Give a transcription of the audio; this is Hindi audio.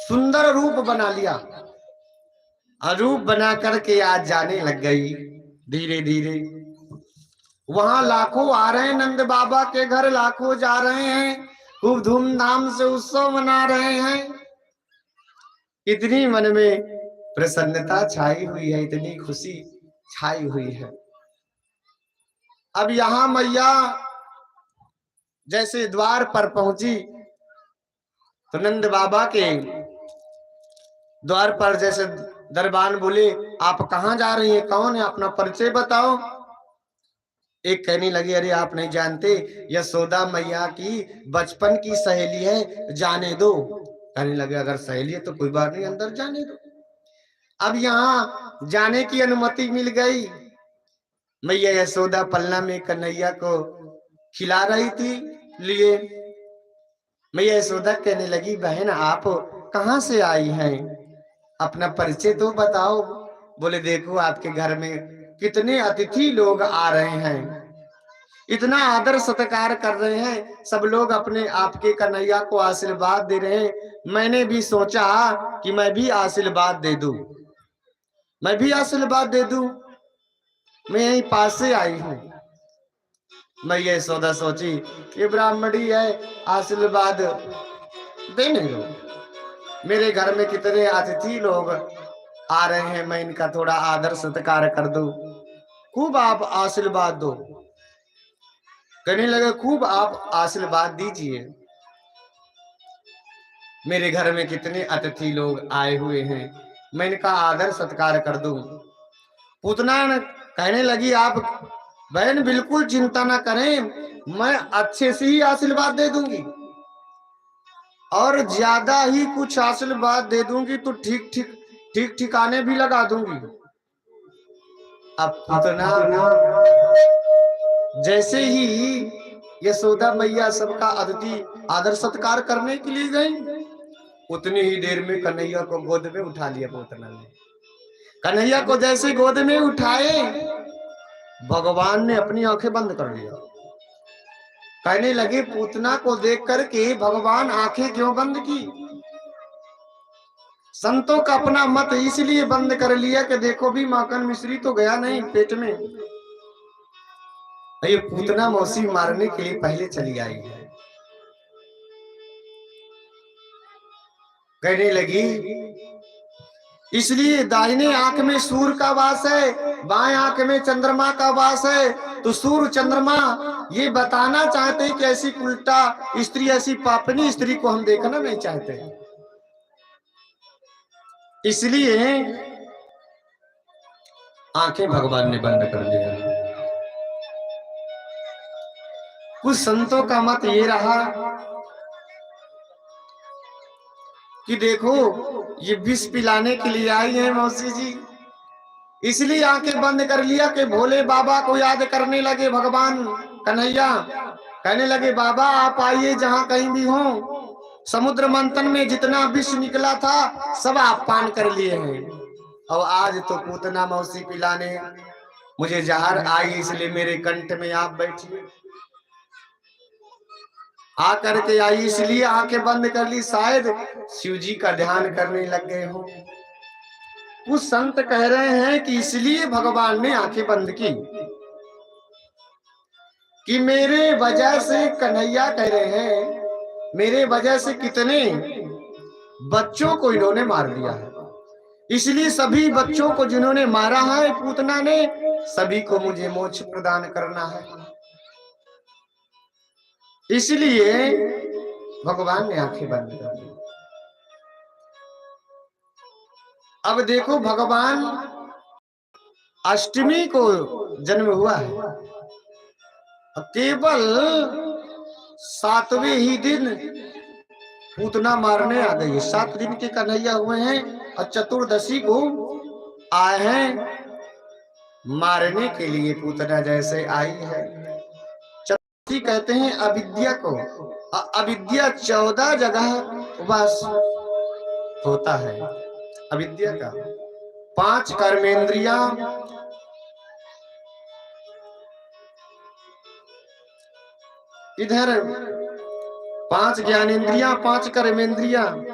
सुंदर रूप बना लिया और रूप बना करके आज जाने लग गई धीरे धीरे। वहां लाखों आ रहे हैं नंद बाबा के घर, लाखों जा रहे हैं, खूब धूमधाम से उत्सव मना रहे हैं। इतनी मन में प्रसन्नता छाई हुई है, इतनी खुशी छाई हुई है। अब यहां मैया जैसे द्वार पर पहुंची तो नंद बाबा के द्वार पर जैसे दरबान बोले, आप कहां जा रही हैं, कौन है, अपना परिचय बताओ। एक कहने लगी, अरे आप नहीं जानते, यशोदा मैया की बचपन की सहेली है, जाने दो। कहने लगे, अगर सहेली है तो कोई बात नहीं, अंदर जाने दो। अब यहाँ जाने की अनुमति मिल गई। मैया यशोदा पलना में कन्हैया को खिला रही थी लिए। मैया यशोदा कहने लगी, बहन आप कहां से आई हैं, अपना परिचय तो बताओ। बोले, देखो आपके घर में कितने अतिथि लोग आ रहे हैं, इतना आदर सत्कार कर रहे हैं, सब लोग अपने आपके कन्हैया को आशीर्वाद दे रहे हैं। मैंने भी सोचा कि मैं भी आशीर्वाद दे दूं, मैं भी आशीर्वाद दे दूं, मैं यहीं पास से आई हूं। मैं ये सौदा सोची कि ब्राह्मणी है, आशीर्वाद देने दो। मेरे घर में कितने अतिथि लोग आ रहे हैं, मैं इनका थोड़ा आदर सत्कार कर दूं, खूब आप आशीर्वाद दो। कहने लगे, खूब आप आशीर्वाद दीजिए, मेरे घर में कितने अतिथि लोग आए हुए हैं, मैं इनका आदर सत्कार कर दूं। पूतना कहने लगी, आप बहन बिल्कुल चिंता ना करें, मैं अच्छे से ही आशीर्वाद दे दूंगी, और ज्यादा ही कुछ आशीर्वाद दे दूंगी तो ठीक ठिकाने भी लगा दूंगी। अब पूतना जैसे ही यशोदा मैया सबका अतिथि आदर सत्कार करने के लिए गई, उतनी ही देर में कन्हैया को गोद में उठा लिया पूतना ने। कन्हैया को जैसे गोद में उठाए, भगवान ने अपनी आंखें बंद कर लिया। कहने लगे, पूतना को देख करके भगवान आंखें क्यों बंद की। संतों का अपना मत इसलिए बंद कर लिया कि देखो भी माखन मिश्री तो गया नहीं पेट में, ये पूतना मौसी मारने के लिए पहले चली आई है। कहने लगी, इसलिए दाहिने आंख में सूर्य का वास है, बाएं आंख में चंद्रमा का वास है, तो सूर्य चंद्रमा ये बताना चाहते हैं कि ऐसी उल्टा स्त्री, ऐसी पापनी स्त्री को हम देखना नहीं चाहते, इसलिए आंखें भगवान ने बंद कर दिया। कुछ संतों का मत ये रहा कि देखो ये विष पिलाने के लिए आई है मौसी जी, इसलिए आंखें बंद कर लिया कि भोले बाबा को याद करने लगे भगवान कन्हैया। कहने लगे, बाबा आप आइए जहां कहीं भी हो, समुद्र मंथन में जितना विष निकला था सब आप पान कर लिए हैं, और आज तो पूतना मौसी पिलाने मुझे जहर आई, इसलिए मेरे कंठ में आप बैठिए। आ करके आई इसलिए आंखें बंद कर ली, शायद शिव जी का ध्यान करने लग गए हो। कुछ संत कह रहे हैं कि इसलिए भगवान ने आंखें बंद की कि मेरे वजह से, कन्हैया कह रहे हैं, मेरे वजह से कितने बच्चों को इन्होंने मार दिया है, इसलिए सभी बच्चों को जिन्होंने मारा है पूतना ने, सभी को मुझे मोक्ष प्रदान करना है, इसलिए भगवान ने आंखें बंद कर दी। अब देखो भगवान अष्टमी को जन्म हुआ है, केवल 7वें ही दिन पूतना मारने आ गई। 7 दिन के कन्हैया हुए हैं और चतुर्दशी को आए हैं मारने के लिए। पूतना जैसे आई है, चतुर्थी कहते हैं अविद्या को, अविद्या 14 जगह वास होता है अविद्या का। 5 कर्मेंद्रियां, इधर 5 ज्ञानेंद्रियां, 5 कर्मेंद्रियां,